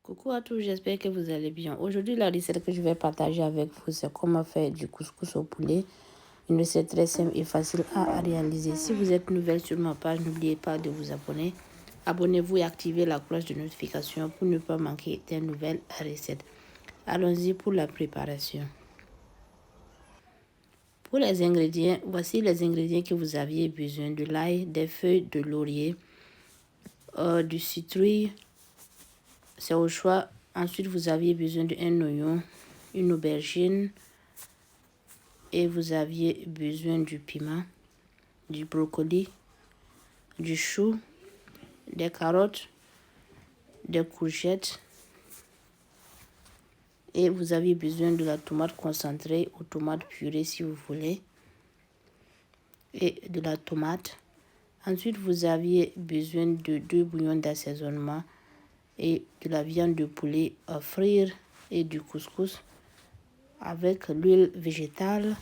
Coucou à tous, j'espère que vous allez bien. Aujourd'hui, la recette que je vais partager avec vous, c'est comment faire du couscous au poulet. Une recette très simple et facile à réaliser. Si vous êtes nouvelle sur ma page, n'oubliez pas de vous abonner. Abonnez-vous et activez la cloche de notification pour ne pas manquer des nouvelles recettes. Allons-y pour la préparation. Pour les ingrédients, voici les ingrédients que vous aviez besoin. De l'ail, des feuilles de laurier, du citrouille, c'est au choix. Ensuite, vous aviez besoin d'un oignon, une aubergine et vous aviez besoin du piment, du brocoli, du chou, des carottes, des courgettes et vous avez besoin de la tomate concentrée ou tomate purée si vous voulez et de la tomate. Ensuite, vous aviez besoin de 2 bouillons d'assaisonnement et de la viande de poulet à frire et du couscous avec l'huile végétale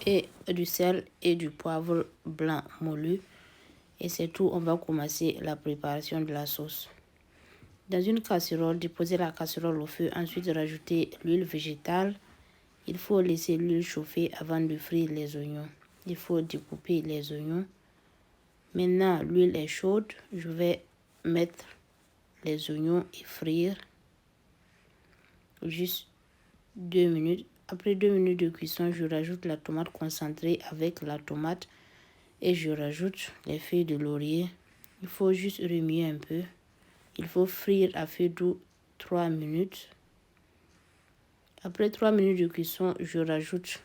et du sel et du poivre blanc moulu. Et c'est tout, on va commencer la préparation de la sauce. Dans une casserole, déposez la casserole au feu, ensuite rajoutez l'huile végétale. Il faut laisser l'huile chauffer avant de frire les oignons. Il faut découper les oignons. Maintenant, l'huile est chaude, je vais mettre les oignons et frire juste 2 minutes. Après 2 minutes de cuisson, je rajoute la tomate concentrée avec la tomate et je rajoute les feuilles de laurier. Il faut juste remuer un peu. Il faut frire à feu doux 3 minutes. Après 3 minutes de cuisson, je rajoute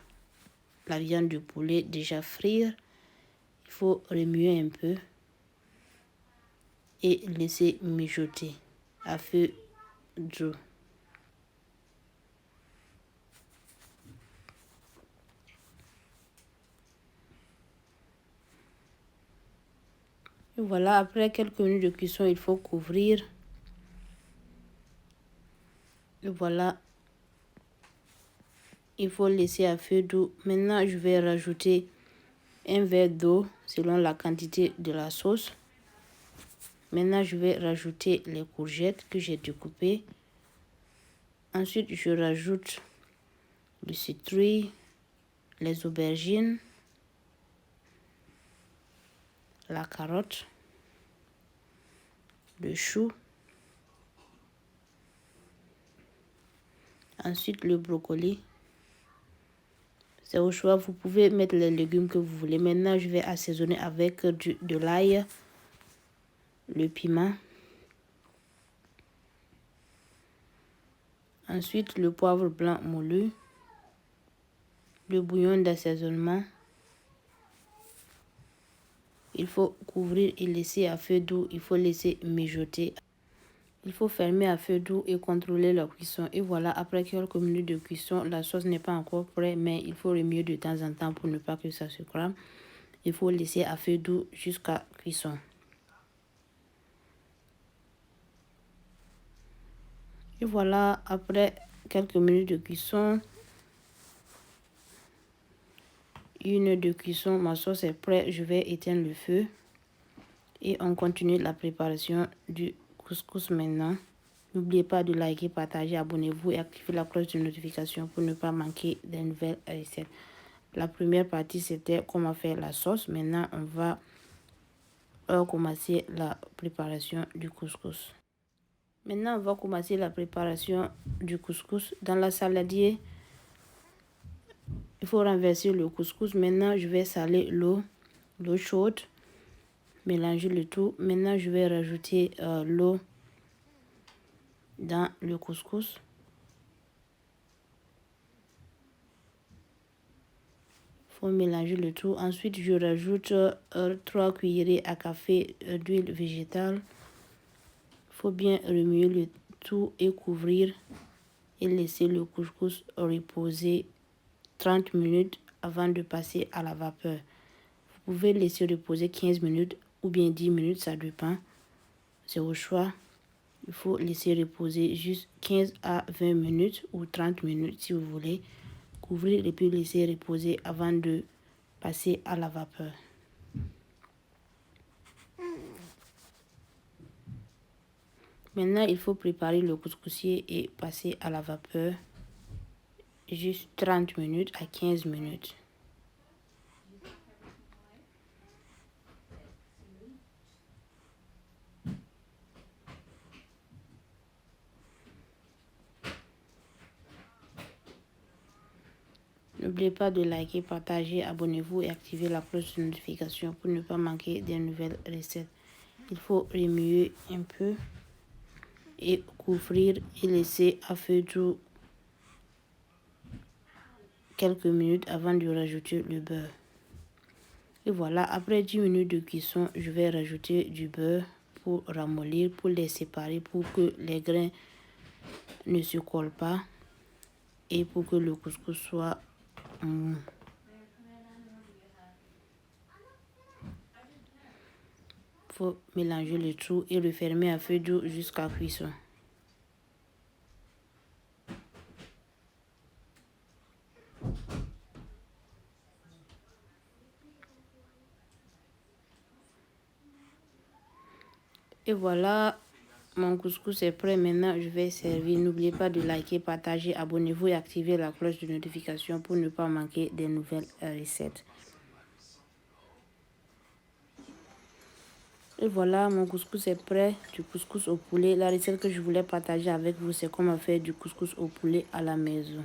la viande de poulet déjà frire. Il faut remuer un peu et laisser mijoter à feu doux. Et voilà, après quelques minutes de cuisson, il faut couvrir. Et voilà, il faut laisser à feu doux. Maintenant, je vais rajouter un verre d'eau selon la quantité de la sauce. Maintenant, je vais rajouter les courgettes que j'ai découpées. Ensuite, je rajoute le citrouille, les aubergines, la carotte, le chou, ensuite le brocoli. C'est au choix, vous pouvez mettre les légumes que vous voulez. Maintenant, je vais assaisonner avec de l'ail, le piment. Ensuite, le poivre blanc moulu, le bouillon d'assaisonnement. Il faut couvrir et laisser à feu doux. Il faut laisser mijoter. Il faut fermer à feu doux et contrôler la cuisson. Et voilà, après quelques minutes de cuisson, la sauce n'est pas encore prête, mais il faut remuer de temps en temps pour ne pas que ça se crame. Il faut laisser à feu doux jusqu'à cuisson. Et voilà, après quelques minutes de cuisson, 1 heure de cuisson, ma sauce est prête. Je vais éteindre le feu et on continue la préparation du couscous maintenant. N'oubliez pas de liker, partager, abonnez-vous et activez la cloche de notification pour ne pas manquer des nouvelles recettes. La première partie, c'était comment faire la sauce. Maintenant, on va commencer la préparation du couscous. Maintenant, on va commencer la préparation du couscous. Dans la saladier, il faut renverser le couscous. Maintenant, je vais saler l'eau chaude. Mélanger le tout. Maintenant, je vais rajouter l'eau dans le couscous. Il faut mélanger le tout. Ensuite, je rajoute 3 cuillerées à café d'huile végétale. Il faut bien remuer le tout et couvrir et laisser le couscous reposer 30 minutes avant de passer à la vapeur. Vous pouvez laisser reposer 15 minutes ou bien 10 minutes, ça dépend. C'est au choix. Il faut laisser reposer juste 15 à 20 minutes ou 30 minutes si vous voulez. Couvrir et puis laisser reposer avant de passer à la vapeur. Maintenant, il faut préparer le couscoussier et passer à la vapeur juste 30 minutes à 15 minutes. N'oubliez pas de liker, partager, abonnez-vous et activer la cloche de notification pour ne pas manquer des nouvelles recettes. Il faut remuer un peu et couvrir et laisser à feu doux quelques minutes avant de rajouter le beurre. Et voilà, après 10 minutes de cuisson, je vais rajouter du beurre pour ramollir, pour les séparer, pour que les grains ne se collent pas et pour que le couscous soit mou. Il faut mélanger le tout et le fermer à feu doux jusqu'à cuisson. Et voilà, mon couscous est prêt. Maintenant, je vais servir. N'oubliez pas de liker, partager, abonnez-vous et activer la cloche de notification pour ne pas manquer des nouvelles recettes. Et voilà, mon couscous est prêt. Du couscous au poulet. La recette que je voulais partager avec vous, c'est comment faire du couscous au poulet à la maison.